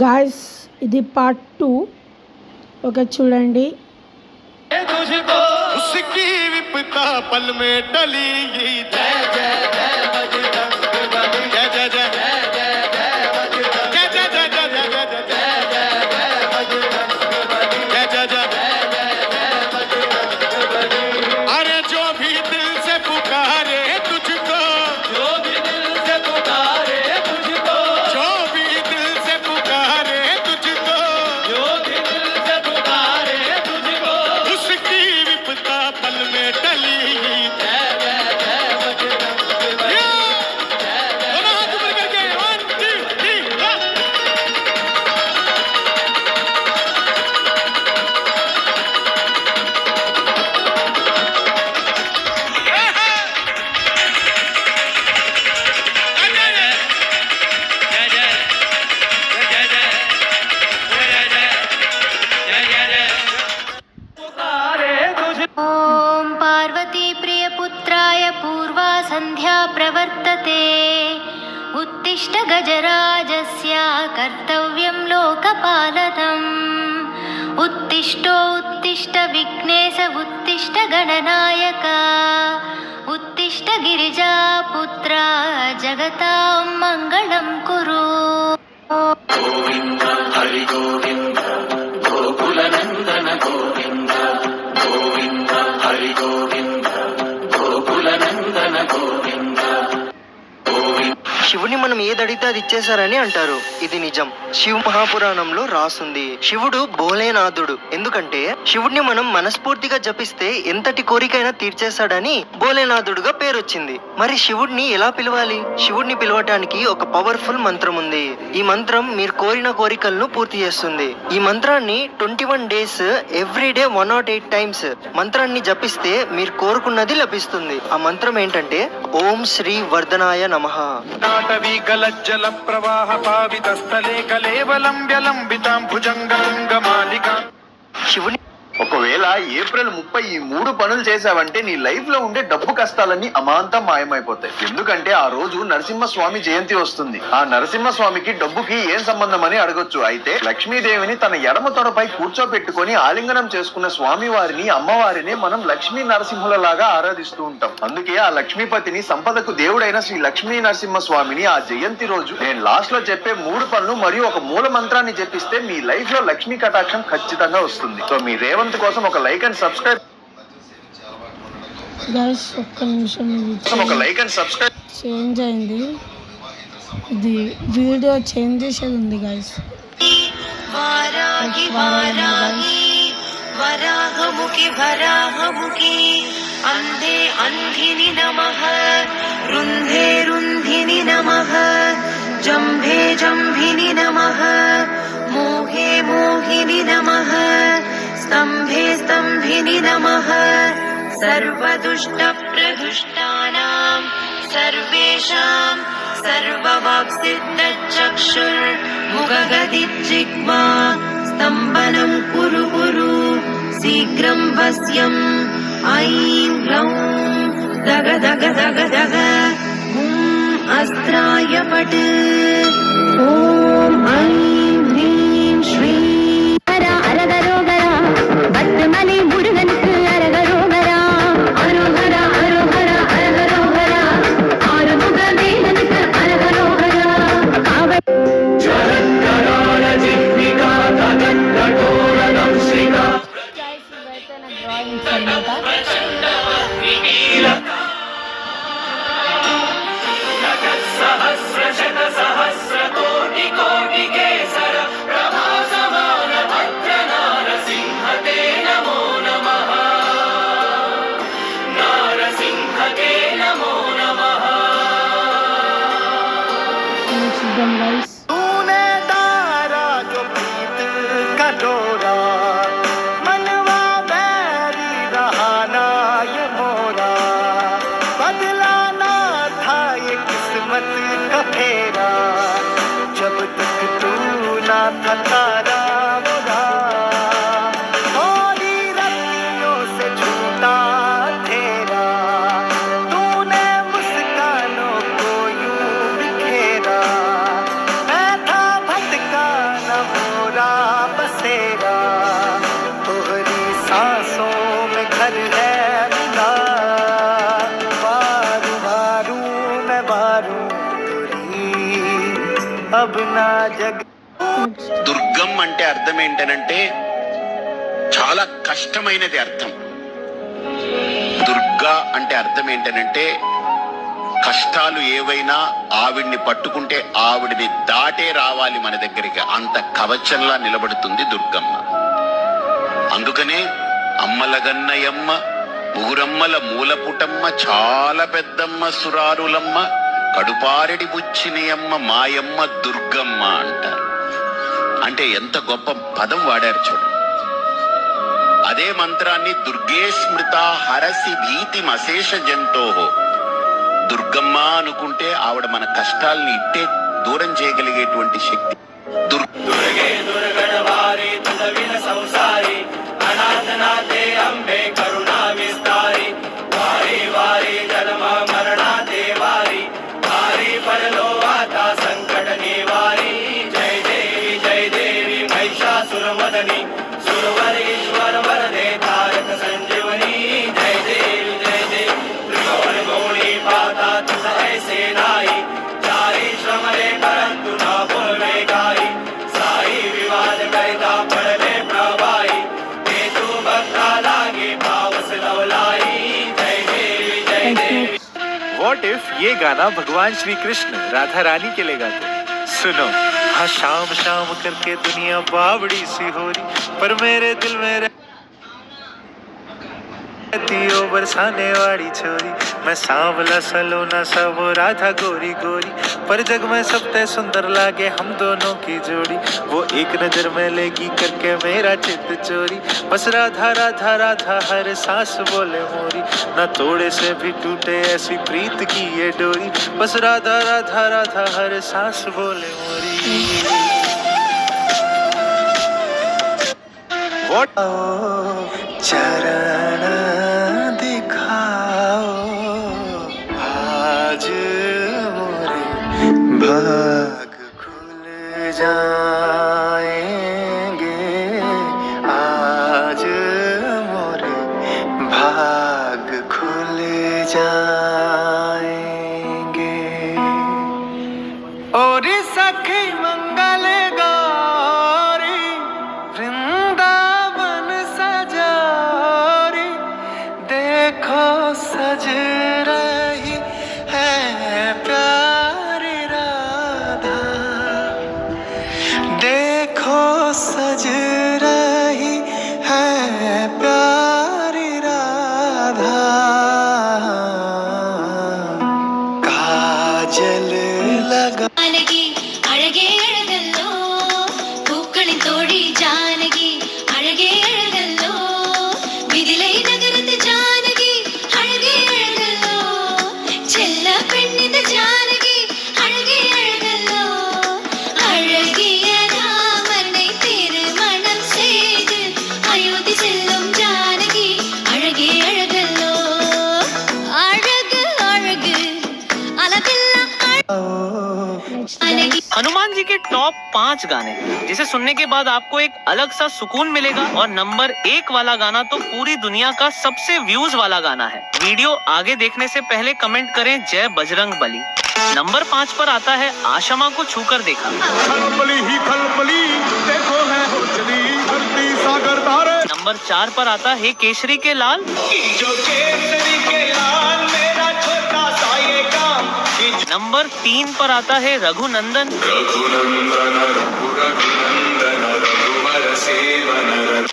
Guys ఇది part 2. Okay చూడండి. संध्या प्रवर्तते उत्तिष्ठ गजराजस्य कर्तव्यं लोकपालनम् उत्तिष्ठो उत्तिष्ठ विघ्नेश उत्तिष्ठ गणनायक उत्तिष्ठ गिरिजापुत्र जगतां मङ्गलं कुरु। गोविन्द हरि गोविन्द गोकुलनन्दन गोविन्द गोविन्द हरि गोविन्द गोकुलनन्दन गोविन्द। శివుని మనం ఏదడిగితే అది ఇచ్చేశారని అంటారు. ఇది నిజం. శివ మహాపురాణంలో రాసుంది. శివుడు భోలేనాథుడు. ఎందుకంటే శివుడిని మనం మనస్ఫూర్తిగా జపిస్తే ఎంతటి కోరికైనా తీర్చేశాడని భోలేనాథుడుగా పేరొచ్చింది. మరి శివుడిని ఎలా పిలవాలి? శివుడిని పిలవటానికి ఒక పవర్ఫుల్ మంత్రం ఉంది. ఈ మంత్రం మీరు కోరిన కోరికలను పూర్తి చేస్తుంది. ఈ మంత్రాన్ని 21 days ఎవ్రీడే 108 times మంత్రాన్ని జపిస్తే మీరు కోరుకున్నది లభిస్తుంది. ఆ మంత్రం ఏంటంటే ఓం శ్రీ వర్ధనాయ నమః. నాటవీకలజ్జల ప్రవాహ పావితస్థలే కలేవలం వ్యలంబితాం భుజంగలింగమాలిక. శివుని ఒకవేళ ఏప్రిల్ 30 ఈ 3 పనులు చేసావంటే నీ లైఫ్ లో ఉండే డబ్బు కష్టాలన్నీ అమాంతం మాయమైపోతాయి. ఎందుకంటే ఆ రోజు నరసింహస్వామి జయంతి వస్తుంది. ఆ నరసింహస్వామికి డబ్బుకి ఏం సంబంధం అని అడగొచ్చు. అయితే లక్ష్మీదేవిని తన ఎడమ తొడపై కూర్చోబెట్టుకొని ఆలింగనం చేసుకున్న స్వామి వారిని అమ్మవారిని మనం లక్ష్మీ నరసింహులలాగా ఆరాధిస్తూ ఉంటాం. అందుకే ఆ లక్ష్మీపతిని సంపదకు దేవుడైన శ్రీ లక్ష్మీ నరసింహ స్వామిని ఆ జయంతి రోజు నేను లాస్ట్ లో చెప్పే 3 పనులు మరియు ఒక మూల మంత్రాన్ని చెప్పిస్తే మీ లైఫ్ లో లక్ష్మీ కటాక్షం ఖచ్చితంగా వస్తుంది. సో మీ రేవంత్ కోసం ఒక లైక్ అండ్ సబ్స్క్రైబ్ గైస్ ఒక్క నిమిషం, ఒక లైక్ అండ్ సబ్స్క్రైబ్ చేంజ్ అయింది. ఇది వీడియో చేంజ్ చేసేది ఉంది గైస్. వారాగి వారాగి వరాహముఖి వరాహముఖి అంధే అంధిని నమః రుంధే రుంధిని నమః జంభే జంభిని నమః మోహే మోహిని నమః स्तंभे स्तंभिनि नमः सर्वदुष्ट प्रदुष्टानां सर्वेषां सर्ववाक्सिद्धचक्षुर्मुखगदिज्जिह्वा स्तम्भनं कुरु कुरु शीघ्रं वश्यं ऐं ग्लौं दग दग दग दग अस्त्राय पट ॐ ऐं ह्रीं श्रीं பத்துமலை முருகனுக்கு அரகரோகரா அரோகரா அரோகரா அரகரோகரா ஆறுமுக வேலனுக்கு அரகரோகரா காவல் ஜலக்கரால ஜிஹ்விகா தகத்கடோரணம் ஸ்ரீகா గైస్ ఇవైతే నా డ్రాయింగ్స్ అన్నమాట. సహస్ర శత సహస్ర కోటి కోటి కేసర ప్రభాసమాన భద్ర నారసింహతే నమో నమః నారసింహతే నమో నమః. చూద్దాం గైస్. तूने तारा जो प्रीत का डोरा मनवा बैरी रहा ना ये मोरा बदलाना था ये किस्मत का फेरा जब तक तू ना था तारा मोरा थोड़ी रत्तियों से झूठा तेरा तूने मुस्कानों को यूं बिखेरा मैं था भटका अपना जग దుర్గం అంటే అర్థం ఏంటనంటే చాలా కష్టమైనది అర్థం. దుర్గా అంటే అర్థం ఏంటనంటే కష్టాలు ఏవైనా ఆవిడ్ని పట్టుకుంటే ఆవిడిని దాటే రావాలి మన దగ్గరికి, అంత కవచంలా నిలబడుతుంది దుర్గమ్మ. అందుకనే అమ్మలగన్నయమ్మ, ముగురమ్మల మూలపుటమ్మ, చాలా పెద్దమ్మ సురారులమ్మ, కడుపారెడి బుచ్చినియమ్మ, మాయమ్మ దుర్గమ్మ అంటారు. అంటే ఎంత గొప్ప పదం వాడారు చూడండి. అదే మంత్రాన్ని దుర్గే స్మృత హరసి భీతి మశేష జంతోహో, దుర్గమ్మ అనుకుంటే ఆవిడ మన కష్టాల్ని ఇట్టే దూరం చేయగలిగేటువంటి శక్తి. दुर्गे दुर्गणवारी तुलविन संसारी अनाथनाथे अम्बे करुणा विस्तारी वारी वारी जन्म मरणा देवारी वारी परलो आता संकट निवारी जय देवी महिषासुरमदनी सुरवर ईश्वर वरदे तारक संजीवनी जय देवी त्रिकोण गौणी पाता तुझ ऐसे नाई चारी श्रमले परंतु ना बोलवे गाई साई विवाद करता पड़ले प्रभाई ते तू भक्ता लागे पावस लवलाई जय देवी What if ये गाना भगवान श्री कृष्ण राधा रानी के लिए गाते? सुनो। हाँ शाम शाम करके दुनिया बावड़ी सी हो रही, पर मेरे दिल में रहती ओ बरसाने वाली छोरी। मैं सांवला सलोना सा वो राधा गोरी गोरी, पर जग में सबसे सुंदर लागे हम दोनों की जोड़ी। वो एक नजर में लेगी करके मेरा चित्त चोरी, बस राधा राधा राधा हर सांस बोले मोरी। न तोड़े से भी टूटे ऐसी प्रीत की ये डोरी, बस राधा राधा राधा हर सांस बोले मोरी। What? चरण दिखाओ आज मोरे भाग खुल जाएंगे, आज मोरे भाग खुल जाएंगे। और सखी मंगल गौरी वृंदावन सजारी, देखो सज रही है प्यारी राधा, देखो सज रही है प्यारी राधा। काजल लगा जानकी अழகே அழகல்லோ பூக்களின் தோழி ஜானகி அழகே அழகல்லோ மிதிலை நகரத்து ஜானகி அழகே அழகல்லோ செல்ல பெண்ணிந்த ஜானகி அழகே அழகல்லோ அழகிய ராமனை திருமணம் செய்து அயோத்தி செல்லும் ஜானகி அழகே அழகல்லோ அழகு அழகு அலபில்லா அழகி हनुमान जी के टॉप 5 गाने जिसे सुनने के बाद आपको एक अलग सा सुकून मिलेगा। और नंबर 1 वाला गाना तो पूरी दुनिया का सबसे व्यूज वाला गाना है। वीडियो आगे देखने से पहले कमेंट करें जय बजरंग बली। नंबर 5 पर आता है आशमा को छूकर देखा। नंबर 4 पर आता है केसरी के लाल। जो केसरी के लाल मेरा छोटा सा ये काम नंबर 3 पर आता है रघुनंदन।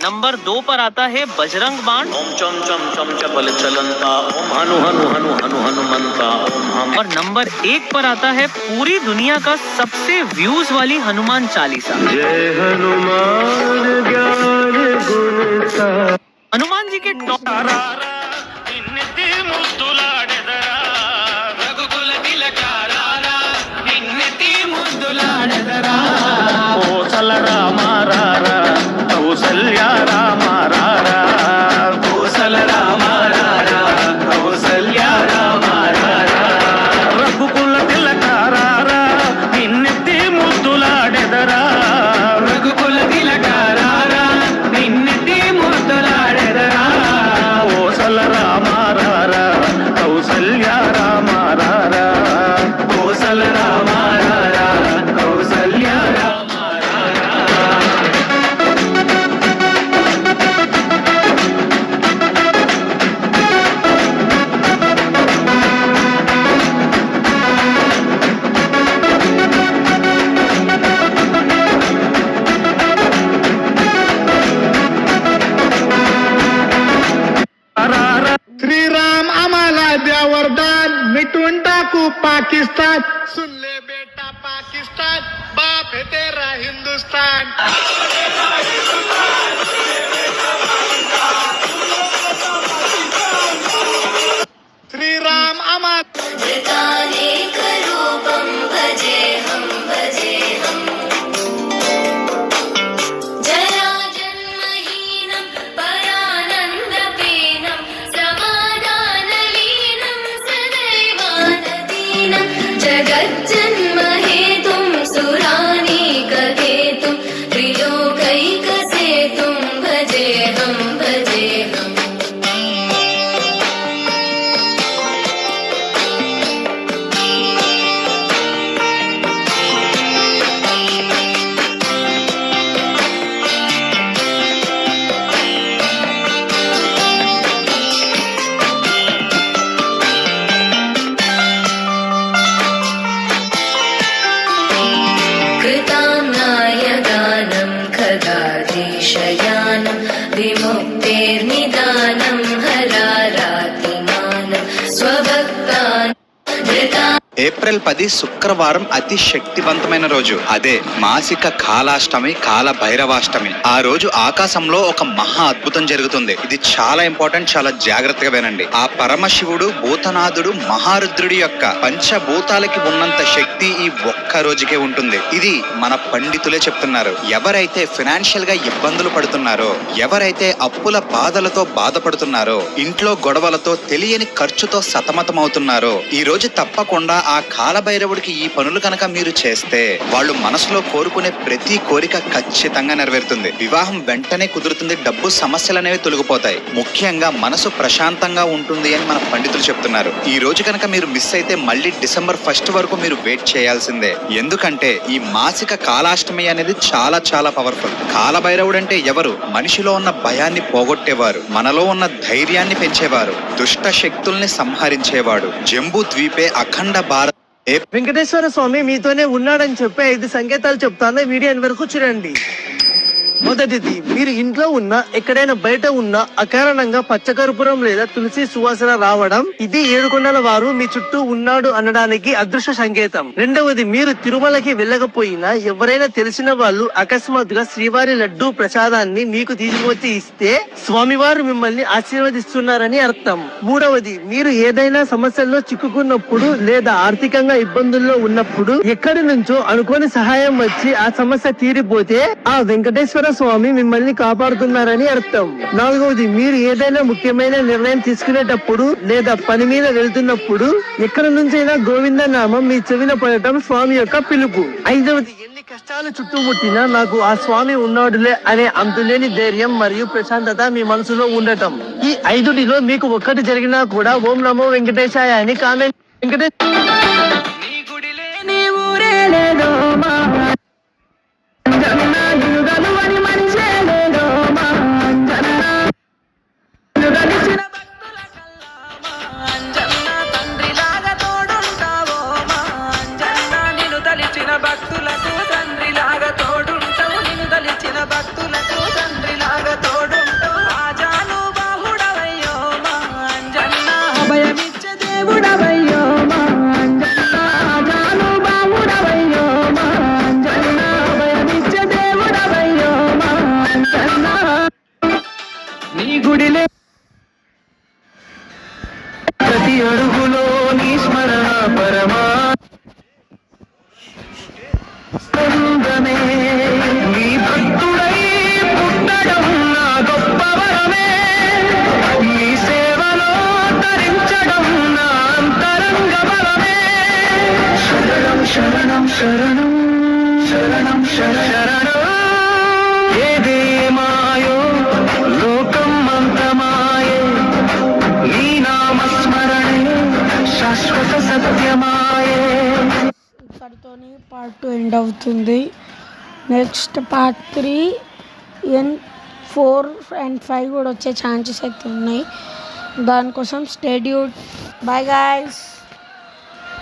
नंबर 2 पर आता है बजरंग बाण। ओम चम चम चम चपल चलंता ओम हनु हनु हनु हनु हनुमंता ओम हम। और नंबर 1 पर आता है पूरी दुनिया का सबसे व्यूज वाली हनुमान चालीसा। जय हनुमान ज्ञान गुण सा हनुमान जी के टॉप నిన్నెత్తి ముద్దులాడెదరా రఘుకుల తిలకారారా నిన్నెత్తి ముద్దులాడెదరా కోసల రామారారా కౌసల్య రామారారా కోసల రామారారా కౌసల్య రామారారా రఘుకుల తిలకారారా నిన్నెత్తి ముద్దులాడెదరా రఘుకుల తిలకారారా నిన్నెత్తి ముద్దులాడెదరా కోసల రామారారా కౌసల్య రామారారా కోసల రామారారా కౌసల్య पाकिस्तान, सुन ले बेटा पाकिस्तान, बाप है तेरा हिंदुस्तान। श्री राम अमर धृतानेक रूपं भजेऽहं भजेऽहं जराजन्महीनं परानन्दपेनं समाधानलीनं सदैवानदीनं जगज्जन्महेतुं सुरानीकहेतुं त्रिलोकैकसेतुं भजेऽहं भजेऽहम् कृताम्नायगानं खगाधीशयानं विमुक्तेर्निदानं हरारातिमानं स्वभक्तान् धृता ఏప్రిల్ 10 శుక్రవారం అతి శక్తివంతమైన రోజు. అదే మాసిక కాలాష్టమి, కాల భైరవాష్టమి. ఆ రోజు ఆకాశంలో ఒక మహా అద్భుతం జరుగుతుంది. ఇది చాలా ఇంపార్టెంట్, చాలా జాగ్రత్తగా వినండి. ఆ పరమశివుడు భూతనాథుడు మహారుద్రుడి యొక్క పంచభూతాలకి ఉన్నంత శక్తి ఈ ఒక్క రోజుకే ఉంటుంది. ఇది మన పండితులే చెప్తున్నారు. ఎవరైతే ఫైనాన్షియల్ గా ఇబ్బందులు పడుతున్నారో, ఎవరైతే అప్పుల బాధలతో బాధపడుతున్నారో, ఇంట్లో గొడవలతో తెలియని ఖర్చుతో సతమతమవుతున్నారో, ఈ రోజు తప్పకుండా ఆ కాలభైరవుడికి ఈ పనులు కనుక మీరు చేస్తే వాళ్ళు మనసులో కోరుకునే ప్రతి కోరిక ఖచ్చితంగా నెరవేరుతుంది. వివాహం వెంటనే కుదురుతుంది. డబ్బు సమస్యలు అనేవి తొలగిపోతాయి. ముఖ్యంగా మనసు ప్రశాంతంగా ఉంటుంది అని మన పండితులు చెప్తున్నారు. ఈ రోజు కనుక మీరు మిస్ అయితే మళ్ళీ డిసెంబర్ 1 వరకు మీరు వెయిట్ చేయాల్సిందే. ఎందుకంటే ఈ మాసిక కాలాష్టమి అనేది చాలా చాలా పవర్ఫుల్. కాలభైరవుడు అంటే ఎవరు? మనిషిలో ఉన్న భయాన్ని పోగొట్టేవారు, మనలో ఉన్న ధైర్యాన్ని పెంచేవారు, దుష్ట శక్తుల్ని సంహరించేవాడు. జంబూ ద్వీపే అఖండ భారత్. వెంకటేశ్వర స్వామి మీతోనే ఉన్నాడని చెప్పే 5 సంకేతాలు చెప్తాను, వీడియో వరకు చూడండి. మొదటిది, మీరు ఇంట్లో ఉన్నా ఎక్కడైనా బయట ఉన్నా అకారణంగా పచ్చకర్పూరం లేదా తులసి సువాసన రావడం. ఇది 7 కొండల వారు మీ చుట్టూ ఉన్నాడు అనడానికి అదృష్ట సంకేతం. రెండవది, మీరు తిరుమలకి వెళ్ళకపోయినా ఎవరైనా తెలిసిన వాళ్ళు అకస్మాత్తుగా శ్రీవారి లడ్డూ ప్రసాదాన్ని మీకు తీసుకొచ్చి ఇస్తే స్వామివారు మిమ్మల్ని ఆశీర్వదిస్తున్నారని అర్థం. మూడవది, మీరు ఏదైనా సమస్యల్లో చిక్కుకున్నప్పుడు లేదా ఆర్థికంగా ఇబ్బందుల్లో ఉన్నప్పుడు ఎక్కడి నుంచో అనుకోని సహాయం వచ్చి ఆ సమస్య తీరిపోతే ఆ వెంకటేశ్వర స్వామి మిమ్మల్ని కాపాడుతున్నారని అర్థం. నాలుగవది, మీరు ఏదైనా ముఖ్యమైన నిర్ణయం తీసుకునేటప్పుడు లేదా పని మీద వెళ్తున్నప్పుడు ఎక్కడి నుంచైనా గోవింద నామం మీ చెవిన పడటం స్వామి యొక్క పిలుపు. ఐదవది, ఎన్ని కష్టాలు చుట్టుముట్టినా నాకు ఆ స్వామి ఉన్నాడులే అనే అంతులేని ధైర్యం మరియు ప్రశాంతత మీ మనసులో ఉండటం. ఈ 5లో మీకు ఒక్కటి జరిగినా కూడా ఓం నమో వెంకటేశాయ అని కామెంట్. నీ గుడిలే ప్రతి అడుగులో నీ స్మరణ పరమానందమే. నీ భక్తుడై పుట్టడం నా గొప్ప వరమే. నీ సేవలో తరించడం నా అంతరంగ బలమే. శరణం శరణం శరణం శరణం శరణం. ఏదే మాయో లోకం మంత్రమాయే, నీ నామస్మరణే శాశ్వత సత్యమాయే. ఇక్కడితోని పార్ట్ 2 ఎండ్ అవుతుంది. నెక్స్ట్ పార్ట్ 3 అండ్ 4 అండ్ 5 కూడా వచ్చే ఛాన్సెస్ అయితే ఉన్నాయి. దానికోసం స్టే ట్యూన్డ్. Bye guys.